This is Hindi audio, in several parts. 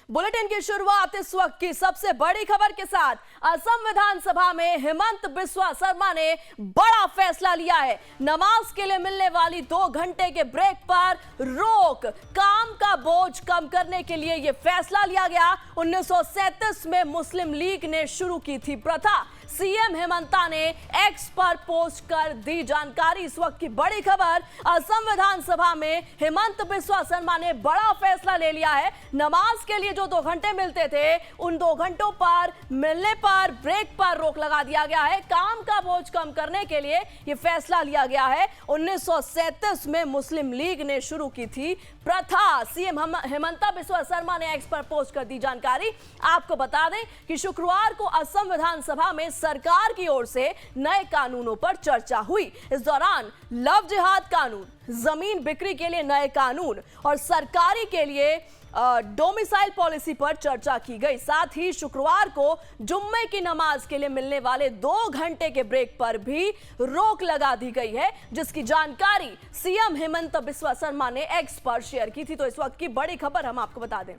बुलेटिन की शुरुआत इस वक्त की सबसे बड़ी खबर के साथ। असम विधानसभा में हिमंत बिस्वा शर्मा ने बड़ा फैसला लिया है। नमाज के लिए मिलने वाली 2 घंटे के ब्रेक पर रोक, काम का बोझ कम करने के लिए यह फैसला लिया गया। 1937 में मुस्लिम लीग ने शुरू की थी प्रथा। सीएम हेमंता ने एक्स पर पोस्ट कर दी जानकारी। इस वक्त की बड़ी खबर, असम विधानसभा में हिमंत बिस्वा शर्मा ने बड़ा फैसला ले लिया है। नमाज के लिए जो 2 घंटे मिलते थे, उन 2 घंटों पर मिलने पर ब्रेक पर रोक लगा दिया गया है। काम का बोझ कम करने के लिए यह फैसला लिया गया है। 1937 में मुस्लिम लीग ने शुरू की थी प्रथा। सीएम हेमंता बिस्वा शर्मा ने एक्स पर पोस्ट कर दी जानकारी। आपको बता दें कि शुक्रवार को असम विधानसभा में सरकार की ओर से नए कानूनों पर चर्चा हुई। इस दौरान लव जिहाद कानून, जमीन बिक्री के लिए नए कानून और सरकारी के लिए डोमिसाइल पॉलिसी पर चर्चा की गई। साथ ही शुक्रवार को जुम्मे की नमाज के लिए मिलने वाले 2 घंटे के ब्रेक पर भी रोक लगा दी गई है, जिसकी जानकारी सीएम हेमंत बिस्वा शर्मा ने एक्स पर शेयर की थी। तो इस वक्त की बड़ी खबर हम आपको बता दें।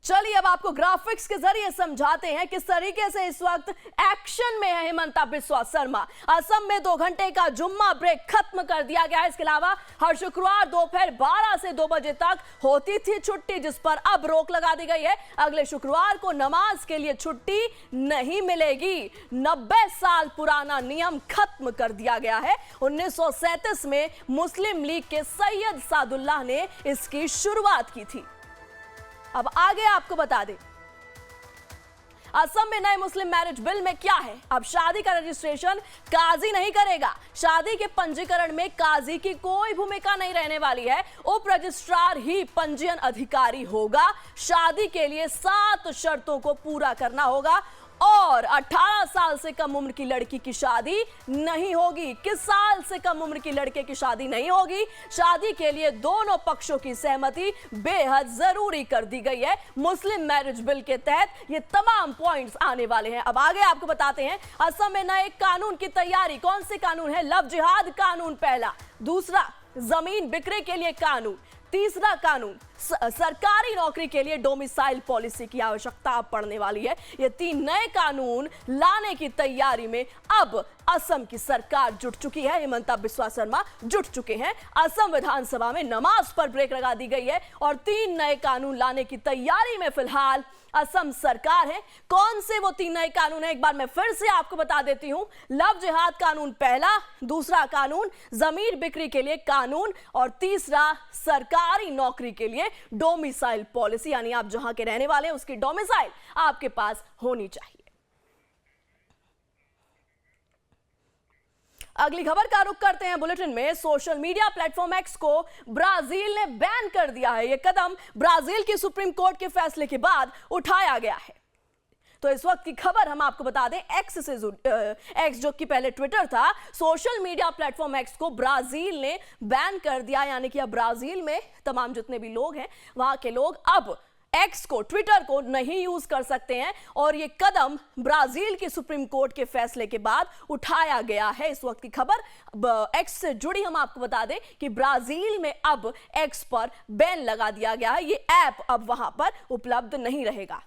चलिए अब आपको ग्राफिक्स के जरिए समझाते हैं किस तरीके से इस वक्त एक्शन में है हेमंता बिस्वा शर्मा। असम में 2 घंटे का जुम्मा ब्रेक खत्म कर दिया गया है। इसके अलावा हर शुक्रवार दोपहर 12 से 2 बजे तक होती थी छुट्टी, जिस पर अब रोक लगा दी गई है। अगले शुक्रवार को नमाज के लिए छुट्टी नहीं मिलेगी। 90 साल पुराना नियम खत्म कर दिया गया है। 1937 में मुस्लिम लीग के सैयद सादुल्लाह ने इसकी शुरुआत की थी। अब आगे आपको बता दें, असम में नए मुस्लिम मैरिज बिल में क्या है। अब शादी का रजिस्ट्रेशन काजी नहीं करेगा। शादी के पंजीकरण में काजी की कोई भूमिका नहीं रहने वाली है। उप रजिस्ट्रार ही पंजीयन अधिकारी होगा। शादी के लिए 7 शर्तों को पूरा करना होगा और 18 साल से कम उम्र की लड़की की शादी नहीं होगी। किस साल से कम उम्र की लड़के की शादी नहीं होगी? शादी के लिए दोनों पक्षों की सहमति बेहद जरूरी कर दी गई है। मुस्लिम मैरिज बिल के तहत ये तमाम पॉइंट्स आने वाले हैं। अब आगे आपको बताते हैं असम में नए कानून की तैयारी। कौन से कानून है? लव जिहाद कानून पहला, दूसरा जमीन बिक्री के लिए कानून, तीसरा कानून सरकारी नौकरी के लिए डोमिसाइल पॉलिसी की आवश्यकता अब पड़ने वाली है। ये 3 नए कानून लाने की तैयारी में अब असम की सरकार जुट चुकी है। हेमंता बिस्वा शर्मा जुट चुके हैं। असम विधानसभा में नमाज पर ब्रेक लगा दी गई है और 3 नए कानून लाने की तैयारी में फिलहाल असम सरकार है। कौन से वो 3 नए कानून है, एक बार मैं फिर से आपको बता देती हूं। लव जिहाद कानून पहला, दूसरा कानून जमीन बिक्री के लिए कानून और तीसरा सरकारी नौकरी के लिए डोमिसाइल पॉलिसी, यानी आप जहां के रहने वाले हैं उसकी डोमिसाइल आपके पास होनी चाहिए। अगली खबर का रुख करते हैं बुलेटिन में। सोशल मीडिया प्लेटफॉर्म एक्स को ब्राजील ने बैन कर दिया है। यह कदम ब्राजील की सुप्रीम कोर्ट के फैसले के बाद उठाया गया है। तो इस वक्त की खबर हम आपको बता दें, एक्स जो कि पहले ट्विटर था, सोशल मीडिया प्लेटफॉर्म एक्स को ब्राजील ने बैन कर दिया। यानी कि अब ब्राजील में तमाम जितने भी लोग हैं, वहां के लोग अब एक्स को, ट्विटर को नहीं यूज कर सकते हैं और यह कदम ब्राजील की सुप्रीम कोर्ट के फैसले के बाद उठाया गया है। इस वक्त की खबर एक्स से जुड़ी हम आपको बता दें कि ब्राजील में अब एक्स पर बैन लगा दिया गया है। यह ऐप अब वहां पर उपलब्ध नहीं रहेगा।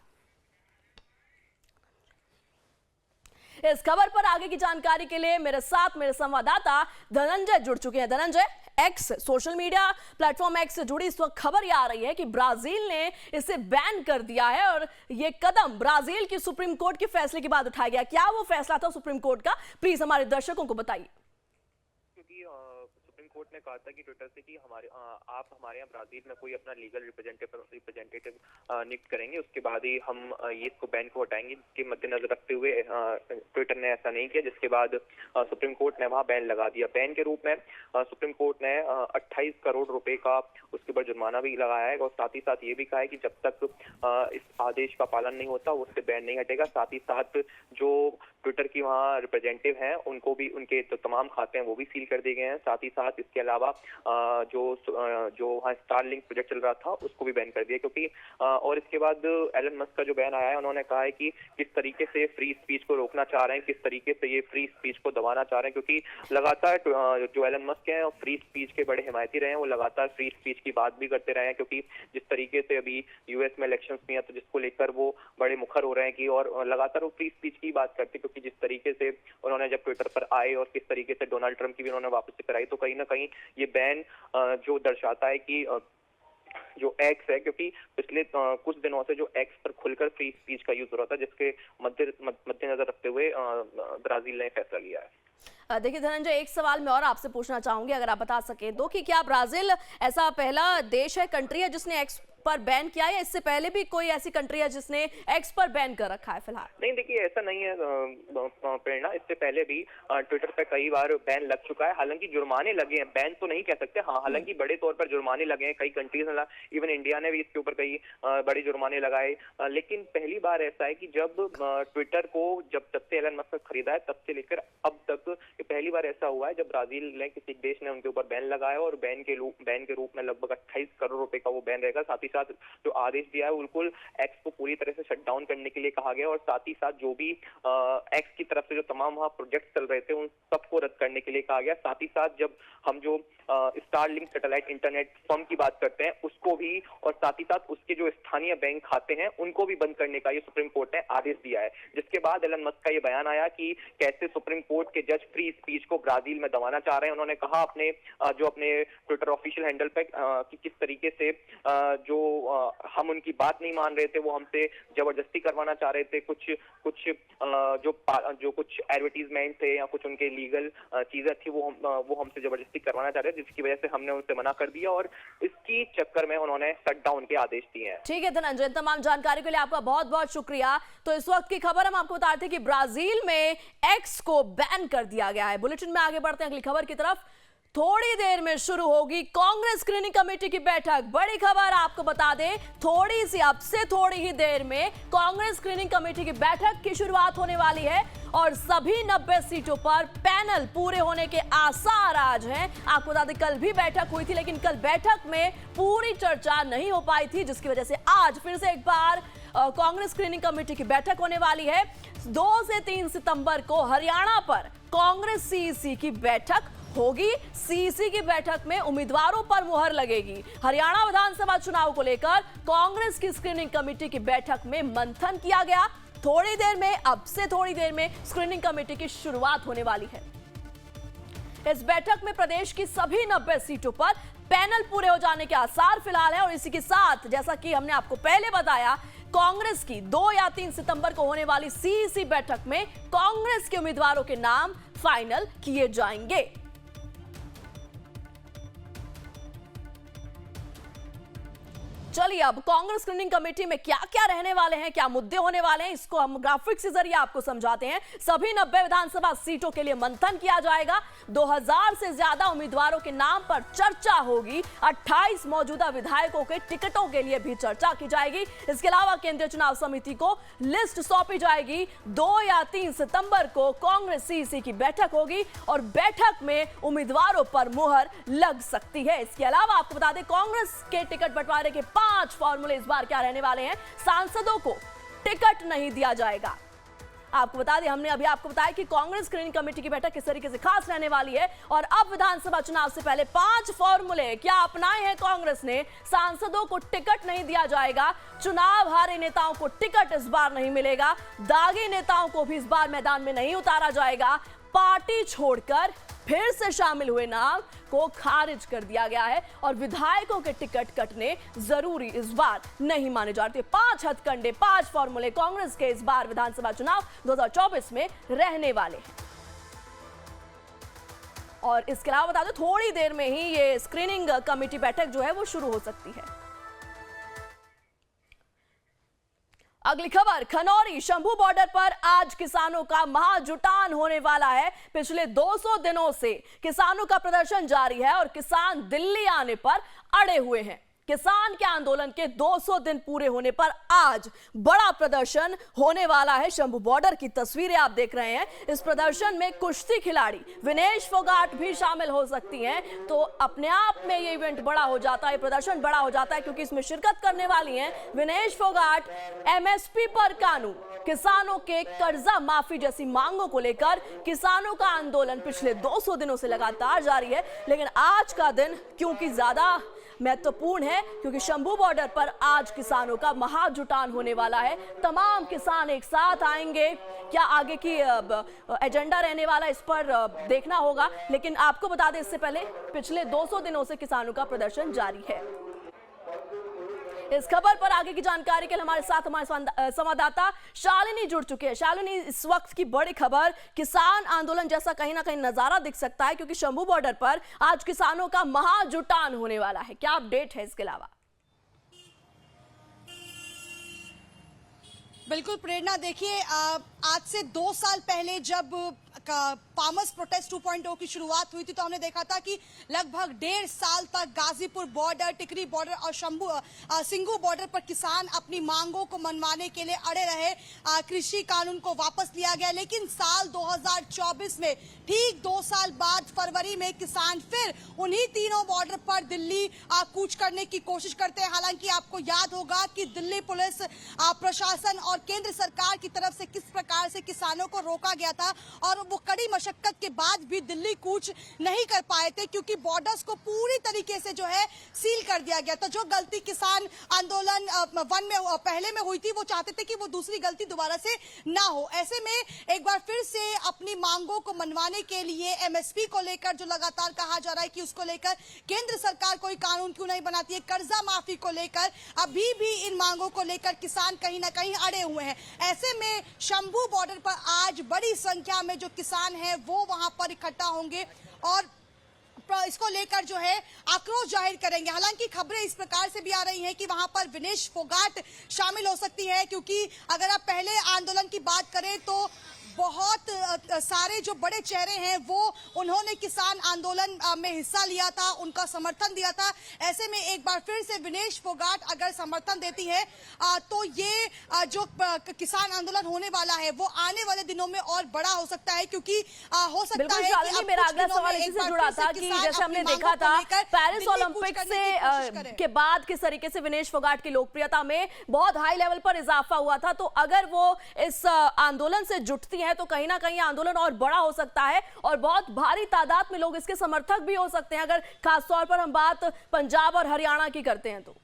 इस खबर पर आगे की जानकारी के लिए मेरे साथ मेरे संवाददाता धनंजय जुड़ चुके हैं। Dhananjay, x social media platform x से जुड़ी इस वक्त खबर यह आ रही है कि ब्राजील ने इसे बैन कर दिया है और यह कदम ब्राजील की सुप्रीम कोर्ट के फैसले के बाद उठाया गया। क्या वो फैसला था सुप्रीम कोर्ट का? प्लीज हमारे दर्शकों को बताइए। सुप्रीम कोर्ट ने कहा था कि ट्विटर से कि आप हमारे यहाँ ब्राजील में कोई अपना लीगल रिप्रेजेंटेटिव नियुक्त करेंगे, उसके बाद ही हम ये इसको बैन को हटाएंगे। इसके मद्देनजर रखते हुए ट्विटर ने ऐसा नहीं किया, जिसके बाद सुप्रीम कोर्ट ने वहाँ बैन लगा दिया। बैन के रूप में सुप्रीम कोर्ट ने 28 करोड़ रुपए का उसके ऊपर जुर्माना भी लगाया है और साथ ही साथ ये भी कहा है कि जब तक इस आदेश का पालन नहीं होता उससे बैन नहीं हटेगा। साथ ही साथ जो ट्विटर की वहाँ रिप्रेजेंटेटिव हैं उनको भी, उनके तो तमाम खाते हैं वो भी सील कर दिए गए हैं। साथ ही साथ इसके अलावा जो वहाँ स्टारलिंक प्रोजेक्ट चल रहा था उसको भी बैन कर दिया, क्योंकि और इसके बाद एलन मस्क का जो बयान आया है, उन्होंने कहा है कि किस तरीके से फ्री स्पीच को रोकना चाह रहे हैं, किस तरीके से ये फ्री स्पीच को दबाना चाह रहे हैं, क्योंकि लगातार जो एलन मस्क हैं फ्री स्पीच के बड़े हिमायती रहे हैं, वो लगातार फ्री स्पीच की बात भी करते रहे हैं, क्योंकि जिस तरीके से अभी यूएस में इलेक्शंस भी हैं तो जिसको लेकर वो बड़े मुखर हो रहे हैं कि और लगातार वो फ्री स्पीच की बात करते हैं, क्योंकि जिस तरीके से उन्होंने जब ट्विटर पर आए और किस तरीके से डोनाल्ड ट्रंप की भी उन्होंने वापसी कराई, तो कहीं ना कहीं ये बैन जो दर्शाता है कि जो एक्स है, क्योंकि पिछले कुछ दिनों से जो एक्स पर खुलकर फ्री स्पीच का यूज हो रहा था, जिसके मद्देनजर रखते हुए ब्राजील ने फैसला लिया है। देखिए धनंजय, एक सवाल मैं और आपसे पूछना चाहूंगी, अगर आप बता सके तो, कि क्या ब्राजील ऐसा पहला देश है, कंट्री है जिसने एक्स पर बैन किया है, या इससे पहले भी कोई ऐसी कंट्री है जिसने एक्स पर बैन कर रखा है फिलहाल? नहीं, देखिए ऐसा नहीं है प्रेरणा, इससे पहले भी ट्विटर पे कई बार बैन लग चुका है, हालांकि जुर्माने लगे हैं, बैन तो नहीं कह सकते, हाँ हालांकि बड़े तौर पर जुर्माने लगे हैं, कई कंट्रीज ने, इवन इंडिया ने भी इसके ऊपर कई बड़े जुर्माने लगाए, लेकिन पहली बार ऐसा है कि जब ट्विटर को जब से एलन मस्क ने खरीदा है तब से लेकर अब तक ये पहली बार ऐसा हुआ है जब ब्राजील ने, किसी देश ने उनके ऊपर बैन लगाया, और बैन के रूप में लगभग 28 करोड़ रुपए का वो बैन रहेगा। साथ ही साथ जो आदेश दिया है, बिल्कुल एक्स को पूरी तरह से शट डाउन करने के लिए कहा गया, और साथ ही साथ जो भी एक्स की तरफ से जो तमाम वहाँ प्रोजेक्ट चल रहे थे उन सबको रद्द करने के लिए कहा गया। साथ ही साथ जब हम जो स्टारलिंक सैटेलाइट इंटरनेट फर्म की बात करते हैं उसको भी, और साथ ही साथ उसके जो स्थानीय बैंक खाते हैं उनको भी बंद करने का ये सुप्रीम कोर्ट ने आदेश दिया है, जिसके बाद एलन मस्क का ये बयान आया कि कैसे सुप्रीम कोर्ट के जज फ्री स्पीच को ब्राजील में दबाना चाह रहे हैं। उन्होंने कहा अपने ट्विटर ऑफिशियल हैंडल पे कि किस तरीके से जो हम उनकी बात नहीं मान रहे थे, वो हमसे जबरदस्ती करवाना चाह रहे थे, कुछ कुछ एडवर्टीजमेंट थे या कुछ उनके लीगल चीजें थी वो हमसे जबरदस्ती करवाना चाह रहे थे, जिसकी वजह से हमने उनसे मना कर दिया, और इसकी चक्कर में उन्होंने शट डाउन के आदेश दिए हैं। ठीक है धनंजय, तमाम जानकारी के लिए आपका बहुत बहुत शुक्रिया। तो इस वक्त की खबर हम आपको बता रहे थे कि ब्राजील में एक्स को बैन कर दिया गया है। बुलेटिन में आगे बढ़ते हैं अगली खबर की तरफ। थोड़ी देर में शुरू होगी कांग्रेस स्क्रीनिंग कमेटी की बैठक। बड़ी खबर आपको बता दें, थोड़ी सी अब से थोड़ी ही देर में कांग्रेस स्क्रीनिंग कमेटी की बैठक की शुरुआत होने वाली है, और सभी 90 सीटों पर पैनल पूरे होने के आसार आज हैं। आपको बता दें कल भी बैठक हुई थी, लेकिन कल बैठक में पूरी चर्चा नहीं हो पाई थी, जिसकी वजह से आज फिर से एक बार कांग्रेस स्क्रीनिंग कमेटी की बैठक होने वाली है। 2 से 3 सितंबर को हरियाणा पर कांग्रेस सीईसी की बैठक होगी। सीईसी की बैठक में उम्मीदवारों पर मुहर लगेगी। हरियाणा विधानसभा चुनाव को लेकर कांग्रेस की स्क्रीनिंग कमेटी की बैठक में मंथन किया गया। थोड़ी देर में, अब से थोड़ी देर में स्क्रीनिंग कमेटी की शुरुआत होने वाली है। इस बैठक में प्रदेश की सभी 90 सीटों पर पैनल पूरे हो जाने के आसार फिलहाल है, और इसी के साथ जैसा कि हमने आपको पहले बताया, कांग्रेस की 2 या 3 सितंबर को होने वाली सीईसी बैठक में कांग्रेस के उम्मीदवारों के नाम फाइनल किए जाएंगे। चलिए अब कांग्रेस स्क्रीनिंग कमेटी में क्या क्या रहने वाले हैं, क्या मुद्दे होने वाले हैं, इसको हम ग्राफिक्स के जरिए आपको समझाते हैं। सभी 90 विधानसभा सीटों के लिए मंथन किया जाएगा। 2000 से ज्यादा उम्मीदवारों के नाम पर चर्चा होगी। 28 मौजूदा विधायकों के टिकटों के लिए भी चर्चा की जाएगी। इसके अलावा केंद्रीय चुनाव समिति को लिस्ट सौंपी जाएगी। 2 या 3 सितंबर को कांग्रेस सीईसी की बैठक होगी, और बैठक में उम्मीदवारों पर मुहर लग सकती है। इसके अलावा आपको बता दें, कांग्रेस के टिकट बंटवारे के 5 फॉर्मूले इस बार क्या रहने वाले हैं। सांसदों को टिकट नहीं दिया जाएगा। आपको बता दें, हमने अभी आपको बताया कि कांग्रेस स्क्रीनिंग कमेटी की बैठक किस तरीके से खास रहने वाली है, और अब विधानसभा चुनाव से पहले 5 फॉर्मूले क्या अपनाए हैं कांग्रेस ने। सांसदों को टिकट नहीं दिया जाएगा, चुनाव हारे नेताओं को टिकट इस बार नहीं मिलेगा, दागी नेताओं को भी इस बार मैदान में नहीं उतारा जाएगा, पार्टी छोड़कर फिर से शामिल हुए नाम को खारिज कर दिया गया है, और विधायकों के टिकट कटने जरूरी इस बार नहीं माने जाते। 5 हथकंडे, 5 फॉर्मूले कांग्रेस के इस बार विधानसभा चुनाव 2024 में रहने वाले हैं। और इसके अलावा बता दो, थोड़ी देर में ही ये स्क्रीनिंग कमेटी बैठक जो है वो शुरू हो सकती है। अगली खबर, खनौरी शंभू बॉर्डर पर आज किसानों का महाजुटान होने वाला है। पिछले 200 दिनों से किसानों का प्रदर्शन जारी है, और किसान दिल्ली आने पर अड़े हुए हैं। किसान के आंदोलन के 200 दिन पूरे होने पर आज बड़ा प्रदर्शन होने वाला है। शंभू बॉर्डर की तस्वीरें आप देख रहे हैं। इस प्रदर्शन में कुश्ती खिलाड़ी विनेश फोगाट भी शामिल हो सकती हैं, तो अपने आप में ये इवेंट बड़ा हो जाता है, प्रदर्शन बड़ा हो जाता है, क्योंकि इसमें शिरकत करने वाली हैं विनेश फोगाट। एमएसपी पर कानून, किसानों के कर्जा माफी जैसी मांगों को लेकर किसानों का आंदोलन पिछले 200 दिनों से लगातार जारी है, लेकिन आज का दिन क्योंकि ज्यादा महत्वपूर्ण है, क्योंकि शंभू बॉर्डर पर आज किसानों का महाजुटान होने वाला है। तमाम किसान एक साथ आएंगे। क्या आगे की एजेंडा रहने वाला, इस पर देखना होगा, लेकिन आपको बता दें इससे पहले पिछले 200 दिनों से किसानों का प्रदर्शन जारी है। इस खबर पर आगे की जानकारी के लिए हमारे साथ हमारे संवाददाता शालिनी जुड़ चुके हैं। शालिनी, इस वक्त की बड़ी खबर, किसान आंदोलन जैसा कहीं ना कहीं नजारा दिख सकता है, क्योंकि शंभू बॉर्डर पर आज किसानों का महाजुटान होने वाला है। क्या अपडेट है इसके अलावा? बिल्कुल प्रेरणा, देखिए आज से 2 साल पहले जब फार्मर्स प्रोटेस्ट 2.0 की शुरुआत हुई थी तो हमने देखा था कि लगभग 1.5 साल तक गाजीपुर बॉर्डर, टिकरी बॉर्डर और सिंघू बॉर्डर पर किसान अपनी मांगों को मनवाने के लिए अड़े रहे। कृषि कानून को वापस लिया गया, लेकिन साल 2024 में ठीक 2 साल बाद फरवरी में किसान फिर उन्हीं तीनों बॉर्डर पर दिल्ली कूच करने की कोशिश करते हैं। हालांकि आपको याद होगा कि दिल्ली पुलिस प्रशासन और केंद्र सरकार की तरफ से किस प्रकार से किसानों को रोका गया था, और वो कड़ी मशक्कत के बाद भी दिल्ली कूच नहीं कर पाए थे, क्योंकि बॉर्डर्स को पूरी तरीके से जो है सील कर दिया गया था। जो गलती किसान आंदोलन 1 में पहले में हुई थी, वो चाहते थे कि वो दूसरी गलती दोबारा से ना हो। ऐसे में एक बार फिर से अपनी मांगों को मनवाने के लिए एमएसपी को लेकर जो लगातार कहा जा रहा है कि उसको लेकर केंद्र सरकार कोई कानून क्यों नहीं बनाती है, कर्जा माफी को लेकर अभी भी इन मांगों को लेकर किसान कहीं ना कहीं अड़े हुए हैं। ऐसे में शंभू बॉर्डर पर आज बड़ी संख्या में जो किसान हैं वो वहां पर इकट्ठा होंगे और इसको लेकर जो है आक्रोश जाहिर करेंगे। हालांकि खबरें इस प्रकार से भी आ रही हैं कि वहां पर विनेश फोगाट शामिल हो सकती है, क्योंकि अगर आप पहले आंदोलन की बात करें तो बहुत सारे जो बड़े चेहरे हैं वो उन्होंने किसान आंदोलन में हिस्सा लिया था, उनका समर्थन दिया था। ऐसे में एक बार फिर से विनेश फोगाट अगर समर्थन देती है तो ये जो किसान आंदोलन होने वाला है वो आने वाले दिनों में और बड़ा हो सकता है, क्योंकि हो सकता है कि मेरा अगला सवाल इसी से जुड़ा था कि जैसे हमने देखा था पेरिस ओलंपिक से के बाद किस तरीके से विनेश फोगाट की लोकप्रियता में बहुत हाई लेवल पर इजाफा हुआ था, तो अगर वो इस आंदोलन से जुटती है तो कहीं ना कहीं आंदोलन और बड़ा हो सकता है और बहुत भारी तादाद में लोग इसके समर्थक भी हो सकते हैं, अगर खासतौर पर हम बात पंजाब और हरियाणा की करते हैं तो।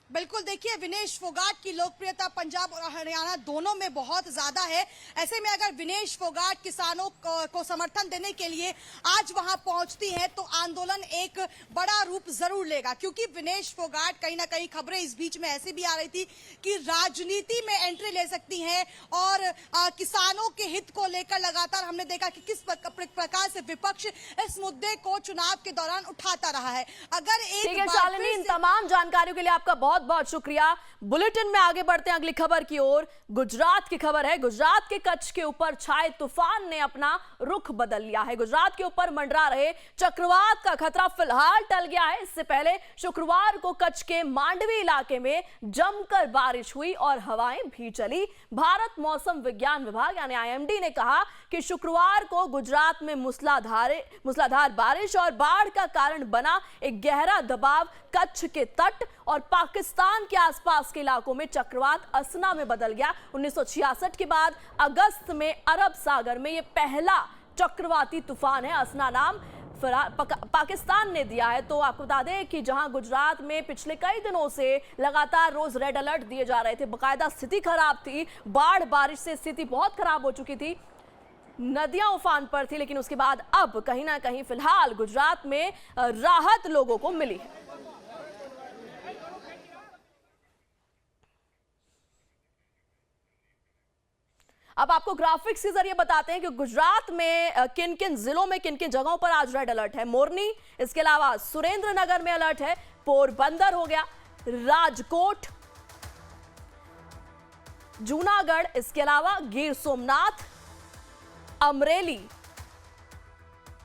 बिल्कुल, देखिए विनेश फोगाट की लोकप्रियता पंजाब और हरियाणा दोनों में बहुत ज्यादा है। ऐसे में अगर विनेश फोगाट किसानों को समर्थन देने के लिए आज वहां पहुंचती है तो आंदोलन एक बड़ा रूप जरूर लेगा, क्योंकि विनेश फोगाट कहीं ना कहीं खबरें इस बीच में ऐसी भी आ रही थी कि राजनीति में एंट्री ले सकती हैं और किसानों के हित को लेकर लगातार हमने देखा कि किस प्रकार से विपक्ष इस मुद्दे को चुनाव के दौरान उठाता रहा है। अगर एक शालिनी, इन तमाम जानकारियों के लिए आपका बहुत बहुत शुक्रिया। बुलेटिन में आगे बढ़ते हैं अगली खबर की ओर। गुजरात की खबर है। गुजरात के कच्छ के ऊपर छाए तूफान ने अपना रुख बदल लिया है। गुजरात के ऊपर मंडरा रहे चक्रवात का खतरा फिलहाल टल गया है। इससे पहले शुक्रवार को कच्छ के मांडवी इलाके में जमकर बारिश हुई और हवाएं भी चली। भारत मौसम विज्ञान विभाग यानी आईएमडी ने कहा कि शुक्रवार को गुजरात में मूसलाधार बारिश और बाढ़ का कारण बना एक गहरा दबाव कच्छ के तट और पाकिस्तान के आसपास के इलाकों में चक्रवात असना में बदल गया। 1966 के बाद अगस्त में अरब सागर में यह पहला चक्रवाती तूफान है। असना नाम पाकिस्तान ने दिया है। तो आपको बता दें कि जहां गुजरात में पिछले कई दिनों से लगातार रोज रेड अलर्ट दिए जा रहे थे, बाकायदा स्थिति खराब थी, बाढ़ बारिश से स्थिति बहुत खराब हो चुकी थी, नदियां उफान पर थी, लेकिन उसके बाद अब कहीं ना कहीं फिलहाल गुजरात में राहत लोगों को मिली है। अब आपको ग्राफिक्स के जरिए बताते हैं कि गुजरात में किन किन जिलों में किन किन जगहों पर आज रेड अलर्ट है। मोरनी, इसके अलावा सुरेंद्रनगर में अलर्ट है, पोरबंदर हो गया, राजकोट, जूनागढ़, इसके अलावा गिर सोमनाथ, अमरेली,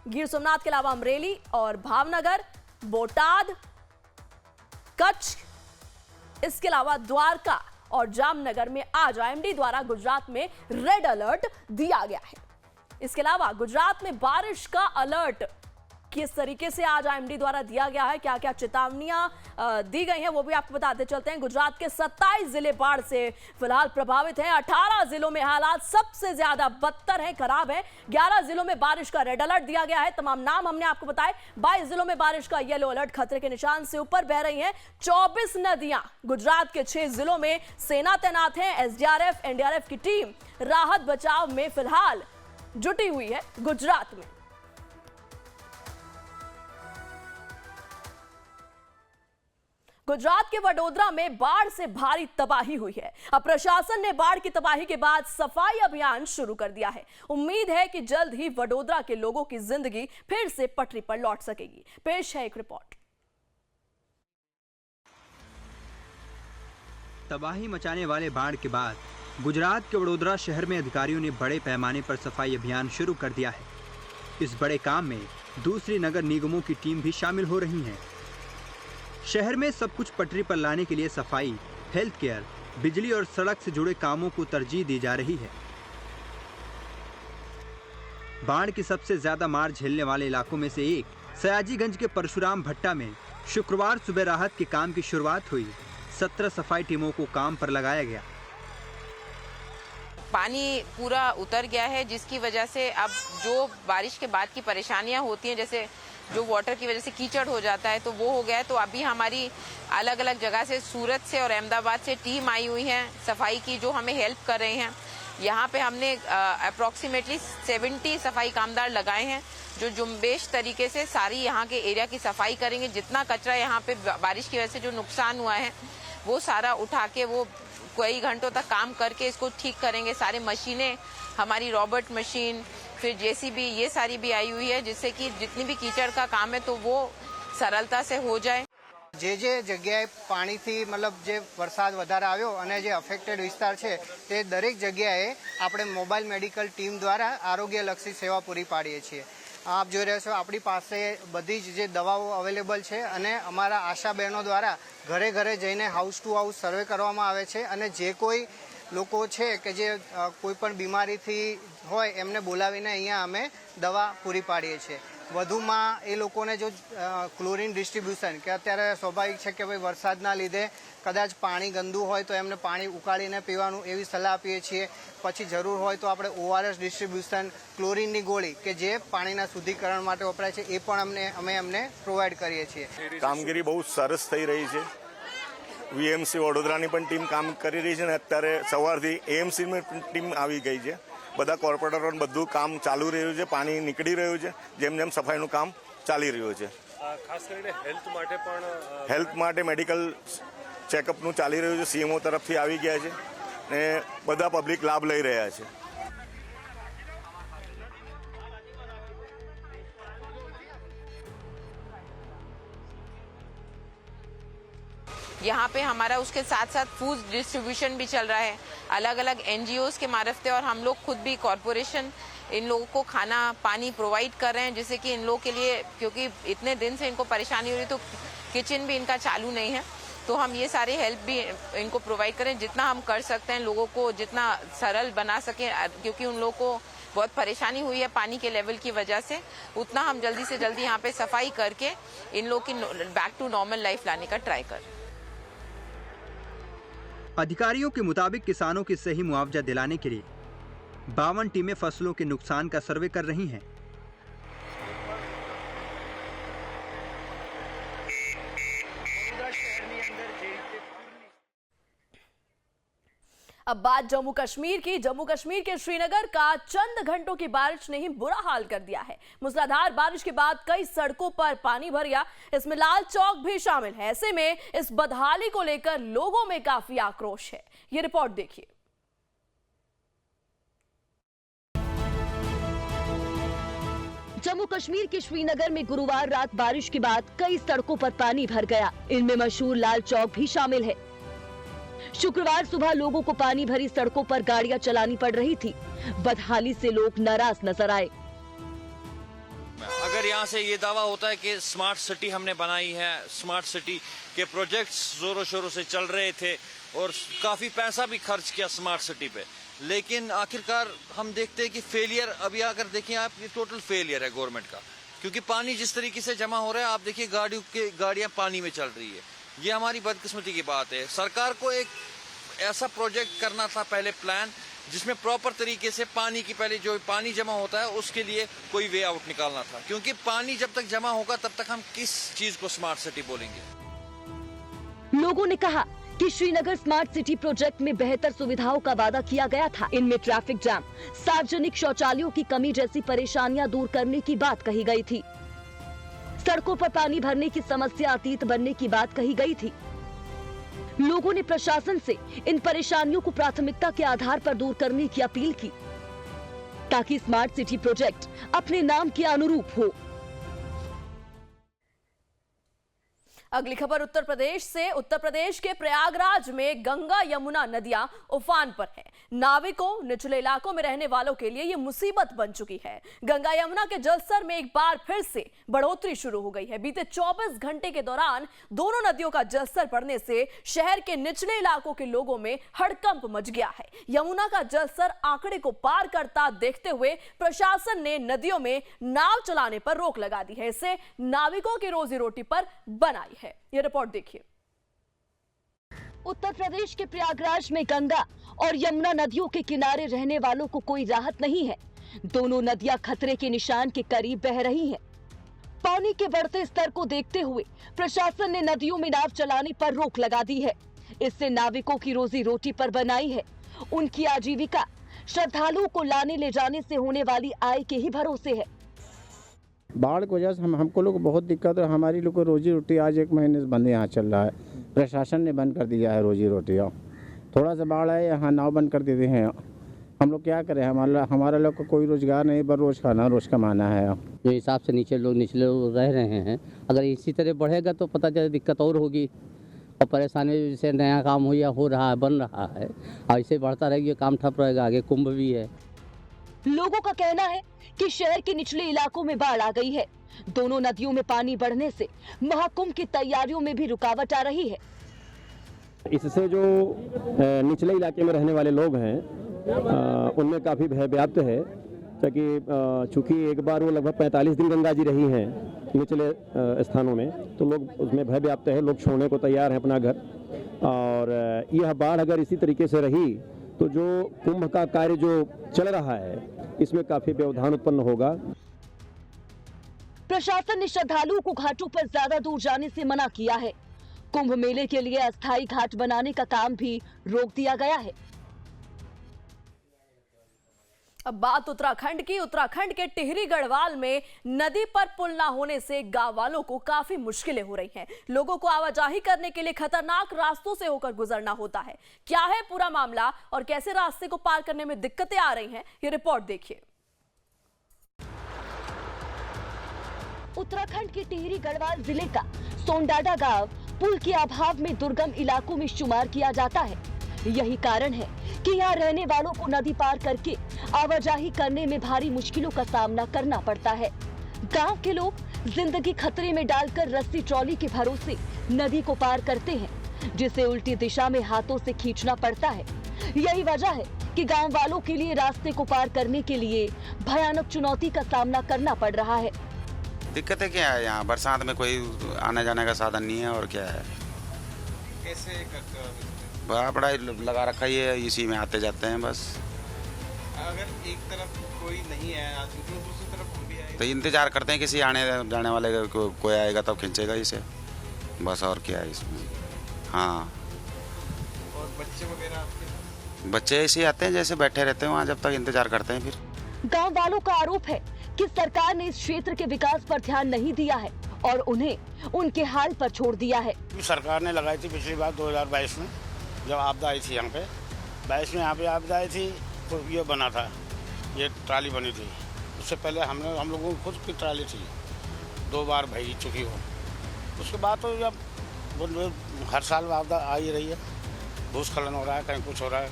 गिर सोमनाथ के अलावा अमरेली और भावनगर, बोटाद, कच्छ, इसके अलावा द्वारका और जामनगर में आज आईएमडी द्वारा गुजरात में रेड अलर्ट दिया गया है। इसके अलावा गुजरात में बारिश का अलर्ट किस तरीके से आज आईएमडी द्वारा दिया गया है, क्या क्या चेतावनियां दी गई हैं, वो भी आपको बताते चलते हैं। गुजरात के 27 जिले बाढ़ से फिलहाल प्रभावित हैं। 18 जिलों में हालात सबसे ज्यादा बदतर हैं, खराब है। 11 जिलों में बारिश का रेड अलर्ट दिया गया है। तमाम नाम हमने आपको बताए। 22 जिलों में बारिश का येलो अलर्ट, खतरे के निशान से ऊपर बह रही हैं। 24 नदियां गुजरात के 6 जिलों में सेना तैनात है। एसडीआरएफ, एनडीआरएफ की टीम राहत बचाव में फिलहाल जुटी हुई है गुजरात में। गुजरात के वडोदरा में बाढ़ से भारी तबाही हुई है। अब प्रशासन ने बाढ़ की तबाही के बाद सफाई अभियान शुरू कर दिया है। उम्मीद है कि जल्द ही वडोदरा के लोगों की जिंदगी फिर से पटरी पर लौट सकेगी। पेश है एक रिपोर्ट। तबाही मचाने वाले बाढ़ के बाद गुजरात के वडोदरा शहर में अधिकारियों ने बड़े पैमाने पर सफाई अभियान शुरू कर दिया है। इस बड़े काम में दूसरी नगर निगमों की टीम भी शामिल हो रही है। शहर में सब कुछ पटरी पर लाने के लिए सफाई, हेल्थ केयर, बिजली और सड़क से जुड़े कामों को तरजीह दी जा रही है। बाढ़ की सबसे ज्यादा मार झेलने वाले इलाकों में से एक सयाजीगंज के परशुराम भट्टा में शुक्रवार सुबह राहत के काम की शुरुआत हुई। 17 सफाई टीमों को काम पर लगाया गया। पानी पूरा उतर गया है, जिसकी वजह से अब जो बारिश के बाद की परेशानियां होती हैं, जैसे जो वाटर की वजह से कीचड़ हो जाता है, तो वो हो गया है। तो अभी हमारी अलग अलग जगह से, सूरत से और अहमदाबाद से टीम आई हुई है सफाई की, जो हमें हेल्प कर रहे हैं। यहाँ पे हमने अप्रोक्सीमेटली 70 सफाई कामदार लगाए हैं, जो जुम्बेश तरीके से सारी यहाँ के एरिया की सफाई करेंगे। जितना कचरा यहाँ पे बारिश की वजह से जो नुकसान हुआ है, वो सारा उठा के वो कई घंटों तक काम करके इसको ठीक करेंगे। सारे मशीनें, हमारी रॉबर्ट मशीन, फिर जेसीबी, ये सारी भी आई हुई है, जिससे कि जितनी भी कीचड़ का काम है तो वो सरलता से हो जाए। જે જગ્યાએ પાણીથી મતલબ જે વરસાદ વધારે આવ્યો અને જે અફેક્ટેડ વિસ્તાર છે તે દરેક જગ્યાએ આપણે મોબાઈલ મેડિકલ ટીમ દ્વારા આરોગ્યલક્ષી સેવા પૂરી પાડીએ છીએ। આપ જોઈ રહ્યા છો આપણી પાસે બધી જ જે દવાઓ અવેલેબલ છે અને અમારા આશા બહેનો દ્વારા ઘરે ઘરે જઈને હાઉસ ટુ હાઉસ સર્વે કરવામાં આવે છે અને જે કોઈ લોકો છે કે જે કોઈ પણ બીમારીથી હોય એમને બોલાવીને અહીંયા અમે દવા પૂરી પાડીએ છીએ। વધુમાં એ લોકોને જો ક્લોરીન ડિસ્ટ્રીબ્યુશન કે અત્યારે સ્વાભાવિક છે કે ભાઈ વરસાદના લીધે કદાચ પાણી ગંદુ હોય તો એમને પાણી ઉકાળીને પીવાનું એવી સલાહ આપીએ છીએ। પછી જરૂર હોય તો આપણે ઓઆરએસ ડિસ્ટ્રીબ્યુશન, ક્લોરીનની ગોળી કે જે પાણીના શુદ્ધિકરણ માટે વપરાય છે એ પણ અમે એમને પ્રોવાઈડ કરીએ છીએ। કામગીરી બહુ સરસ થઈ રહી છે। વીએમસી વડોદરાની પણ ટીમ કામ કરી રહી છે અને અત્યારે સવારથી એએમસીની ટીમ આવી ગઈ છે। બધા કોર્પોરેટરોને બધું કામ ચાલુ રહ્યું છે, પાણી નીકળી રહ્યું છે, જેમ જેમ સફાઈનું કામ ચાલી રહ્યું છે। ખાસ કરીને હેલ્થ માટે મેડિકલ ચેકઅપનું ચાલી રહ્યું છે, સીએમઓ તરફથી આવી ગયા છે ને બધા પબ્લિક લાભ લઈ રહ્યા છે। यहाँ पे हमारा उसके साथ साथ फूड डिस्ट्रीब्यूशन भी चल रहा है अलग अलग एनजीओज के मार्फत, और हम लोग खुद भी कॉरपोरेशन इन लोगों को खाना पानी प्रोवाइड कर रहे हैं, जिससे कि इन लोगों के लिए, क्योंकि इतने दिन से इनको परेशानी हो रही तो किचन भी इनका चालू नहीं है, तो हम ये सारे हेल्प भी इनको प्रोवाइड करें। जितना हम कर सकते हैं लोगों को जितना सरल बना सकें, क्योंकि उन लोगों को बहुत परेशानी हुई है पानी के लेवल की वजह से, उतना हम जल्दी से जल्दी यहाँ पे सफाई करके इन लोगों की बैक टू नॉर्मल लाइफ लाने का ट्राई करें। अधिकारियों के मुताबिक किसानों की सही मुआवजा दिलाने के लिए 52 टीमें फसलों के नुकसान का सर्वे कर रही हैं। अब बात जम्मू कश्मीर की। जम्मू कश्मीर के श्रीनगर का चंद घंटों की बारिश ने ही बुरा हाल कर दिया है। मूसलाधार बारिश के बाद कई सड़कों पर पानी भर गया, इसमें लाल चौक भी शामिल है। ऐसे में इस बदहाली को लेकर लोगों में काफी आक्रोश है। ये रिपोर्ट देखिए। जम्मू कश्मीर के श्रीनगर में गुरुवार रात बारिश के बाद कई सड़कों पर पानी भर गया, इनमें मशहूर लाल चौक भी शामिल है। शुक्रवार सुबह लोगों को पानी भरी सड़कों पर गाड़ियां चलानी पड़ रही थी। बदहाली से लोग नाराज नजर आए। अगर यहाँ से ये दावा होता है कि स्मार्ट सिटी हमने बनाई है, स्मार्ट सिटी के प्रोजेक्ट्स जोरों शोरों से चल रहे थे और काफ़ी पैसा भी खर्च किया स्मार्ट सिटी पे, लेकिन आखिरकार हम देखते हैं कि फेलियर, अभी अगर देखें आप, ये टोटल फेलियर है गवर्नमेंट का, क्योंकि पानी जिस तरीके से जमा हो रहा है, आप देखिए गाड़ियाँ पानी में चल रही है। ये हमारी बदकिस्मती की बात है। सरकार को एक ऐसा प्रोजेक्ट करना था पहले प्लान, जिसमें प्रॉपर तरीके से पानी की, पहले जो पानी जमा होता है उसके लिए कोई वे आउट निकालना था, क्योंकि पानी जब तक जमा होगा तब तक हम किस चीज को स्मार्ट सिटी बोलेंगे। लोगों ने कहा कि श्रीनगर स्मार्ट सिटी प्रोजेक्ट में बेहतर सुविधाओं का वादा किया गया था। इनमें ट्रैफिक जैम, सार्वजनिक शौचालयों की कमी जैसी परेशानियां दूर करने की बात कही गई थी। सड़कों पर पानी भरने की समस्या अतीत बनने की बात कही गई थी। लोगों ने प्रशासन से इन परेशानियों को प्राथमिकता के आधार पर दूर करने की अपील की, ताकि स्मार्ट सिटी प्रोजेक्ट अपने नाम के अनुरूप हो। अगली खबर उत्तर प्रदेश से। उत्तर प्रदेश के प्रयागराज में गंगा यमुना नदियां उफान पर हैं। नाविकों, निचले इलाकों में रहने वालों के लिए ये मुसीबत बन चुकी है। गंगा यमुना के जलस्तर में एक बार फिर से बढ़ोतरी शुरू हो गई है। बीते 24 घंटे के दौरान दोनों नदियों का जलस्तर बढ़ने से शहर के निचले इलाकों के लोगों में हड़कंप मच गया है। यमुना का जलस्तर आंकड़े को पार करता देखते हुए प्रशासन ने नदियों में नाव चलाने पर रोक लगा दी है। इससे नाविकों की रोजी रोटी पर बनाई है। ये रिपोर्ट देखिए। उत्तर प्रदेश के प्रयागराज में गंगा और यमुना नदियों के किनारे रहने वालों को कोई राहत नहीं है। दोनों नदियां खतरे के निशान के करीब बह रही हैं। पानी के बढ़ते स्तर को देखते हुए प्रशासन ने नदियों में नाव चलाने पर रोक लगा दी है। इससे नाविकों की रोजी रोटी पर बनाई है। उनकी आजीविका श्रद्धालुओं को लाने ले जाने से होने वाली आय के ही भरोसे है। बाढ़ की वजह से हमको लोग बहुत दिक्कत है। हमारी लोग को रोजी रोटी आज 1 महीने से बंद यहाँ चल रहा है। प्रशासन ने बंद कर दिया है रोजी रोटी। थोड़ा सा बाढ़ है, यहाँ नाव बंद कर देते हैं। हम लोग क्या करें, हमारा लोग को कोई रोजगार नहीं, पर रोज खाना रोज कमाना है। जो हिसाब से निचले लोग रह रहे हैं, अगर इसी तरह बढ़ेगा तो पता चले दिक्कत और होगी और परेशानी। जैसे नया काम हो रहा है, बन रहा है, ऐसे बढ़ता रहेगा, काम ठप रहेगा। आगे कुंभ भी है। लोगों का कहना है कि शहर के निचले इलाकों में बाढ़ आ गई है। दोनों नदियों में पानी बढ़ने से महाकुंभ की तैयारियों में भी रुकावट आ रही है। इससे जो निचले इलाके में रहने वाले लोग हैं उनमें काफ़ी भय व्याप्त है, क्योंकि चूँकि एक बार वो लगभग 45 दिन गंगा जी रही हैं निचले स्थानों में, तो लोग उसमें भय व्याप्त है। लोग छोड़ने को तैयार हैं अपना घर। और यह बाढ़ अगर इसी तरीके से रही तो जो कुंभ का कार्य जो चल रहा है इसमें काफी व्यवधान उत्पन्न होगा। प्रशासन ने श्रद्धालुओं को घाटों पर ज्यादा दूर जाने से मना किया है। कुंभ मेले के लिए अस्थायी घाट बनाने का काम भी रोक दिया गया है। अब बात उत्तराखंड की। उत्तराखंड के टिहरी गढ़वाल में नदी पर पुल ना होने से गांव वालों को काफी मुश्किलें हो रही हैं। लोगों को आवाजाही करने के लिए खतरनाक रास्तों से होकर गुजरना होता है। क्या है पूरा मामला और कैसे रास्ते को पार करने में दिक्कतें आ रही हैं, ये रिपोर्ट देखिए। उत्तराखंड के टिहरी गढ़वाल जिले का सोनडाडा गांव पुल के अभाव में दुर्गम इलाकों में शुमार किया जाता है। यही कारण है कि यहाँ रहने वालों को नदी पार करके आवाजाही करने में भारी मुश्किलों का सामना करना पड़ता है। गांव के लोग जिंदगी खतरे में डालकर रस्सी ट्रॉली के भरोसे नदी को पार करते हैं, जिसे उल्टी दिशा में हाथों से खींचना पड़ता है। यही वजह है कि गांव वालों के लिए रास्ते को पार करने के लिए भयानक चुनौती का सामना करना पड़ रहा है। दिक्कतें क्या है, यहाँ बरसात में कोई आने जाने का साधन नहीं है। और क्या है, कैसे करते हो? बड़ा लगा रखा ही है, इसी में आते जाते हैं बस। अगर एक तरफ कोई नहीं है आदमी तो दूसरी तरफ हम भी आएंगे, तो इंतजार करते हैं किसी आने जाने वाले कोई आएगा तब खींचेगा इसे, बस। और क्या है इसमें। हाँ, और बच्चे वगैरह आपके? बच्चे ऐसे ही आते हैं, जैसे बैठे रहते हैं वहाँ, जब तक इंतजार करते हैं। फिर गांव वालों का आरोप है कि सरकार ने इस क्षेत्र के विकास पर ध्यान नहीं दिया है और उन्हें उनके हाल पर छोड़ दिया है। सरकार ने लगाई थी पिछली बार 2022 में, जब आपदा आई थी यहाँ पे 22 में, यहाँ पे आपदा आई थी तो ये बना था, ये ट्राली बनी थी। उससे पहले हम लोगों की खुद की ट्राली थी, 2 बार भई चुकी हो। उसके बाद तो जब हर साल आपदा आ ही रही है, भूस्खलन हो रहा है, कहीं कुछ हो रहा है,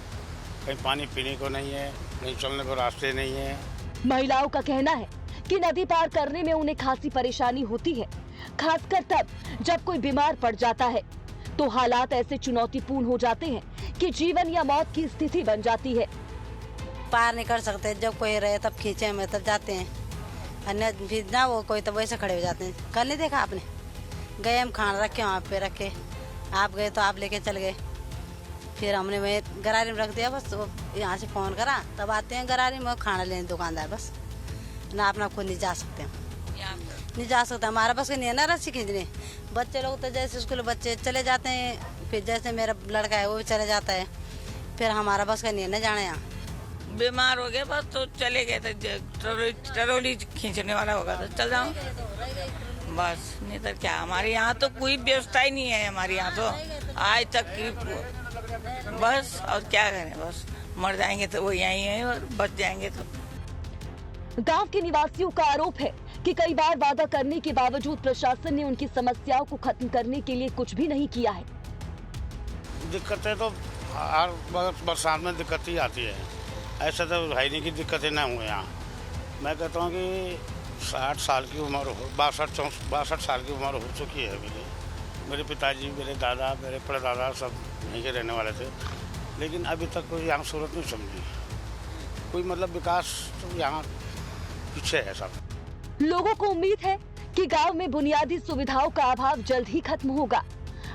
कहीं पानी पीने को नहीं है, कहीं चलने को रास्ते नहीं है। महिलाओं का कहना है कि नदी पार करने में उन्हें खासी परेशानी होती है, खासकर तब जब कोई बीमार पड़ जाता है तो हालात ऐसे चुनौतीपूर्ण हो जाते हैं कि जीवन या मौत की स्थिति बन जाती है। पार नहीं कर सकते, जब कोई रहे तब खींचे में तब जाते हैं, अन्य भी ना वो कोई तो वैसे खड़े हो जाते हैं। कल नहीं देखा आपने, गए हम खाना रखे वहाँ पे रखे, आप गए तो आप लेके चल गए, फिर हमने वही गरारी में रख दिया, बस यहाँ से फोन करा तब आते हैं गरारी में खाना लेने दुकानदार, बस ना अपना खुद नहीं जा सकते, नहीं जा सकते, हमारा बस नहीं है ना रस्सी खींचने। बच्चे लोग तो जैसे स्कूल बच्चे चले जाते हैं, फिर जैसे मेरा लड़का है वो भी चले जाता है, फिर हमारा बस का नहीं है ना जाने। यहाँ बीमार हो गए बस तो चले गए थे, ट्रॉली खींचने वाला होगा तो चल जाओ बस, नहीं तो क्या। हमारे यहाँ तो कोई व्यवस्था ही नहीं है, हमारे यहाँ तो आज तक बस, और क्या करें, बस मर जाएंगे तो वो यहीं है और बच जाएंगे तो। गांव के निवासियों का आरोप है कि कई बार वादा करने के बावजूद प्रशासन ने उनकी समस्याओं को खत्म करने के लिए कुछ भी नहीं किया है। दिक्कतें तो हर बरसात में दिक्कत ही आती है, ऐसा तो है नहीं कि दिक्कतें ना हुए यहाँ। मैं कहता हूँ कि 60 साल की उम्र हो, 62 साल की उम्र हो चुकी है मेरे पिताजी, मेरे दादा, मेरे परदादा सब यहीं के रहने वाले थे, लेकिन अभी तक कोई यहाँ सूरत नहीं समझी, कोई मतलब विकास तो यहाँ पीछे है सब। लोगों को उम्मीद है कि गांव में बुनियादी सुविधाओं का अभाव जल्द ही खत्म होगा।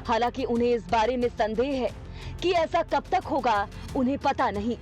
हालांकि उन्हें इस बारे में संदेह है कि ऐसा कब तक होगा, उन्हें पता नहीं।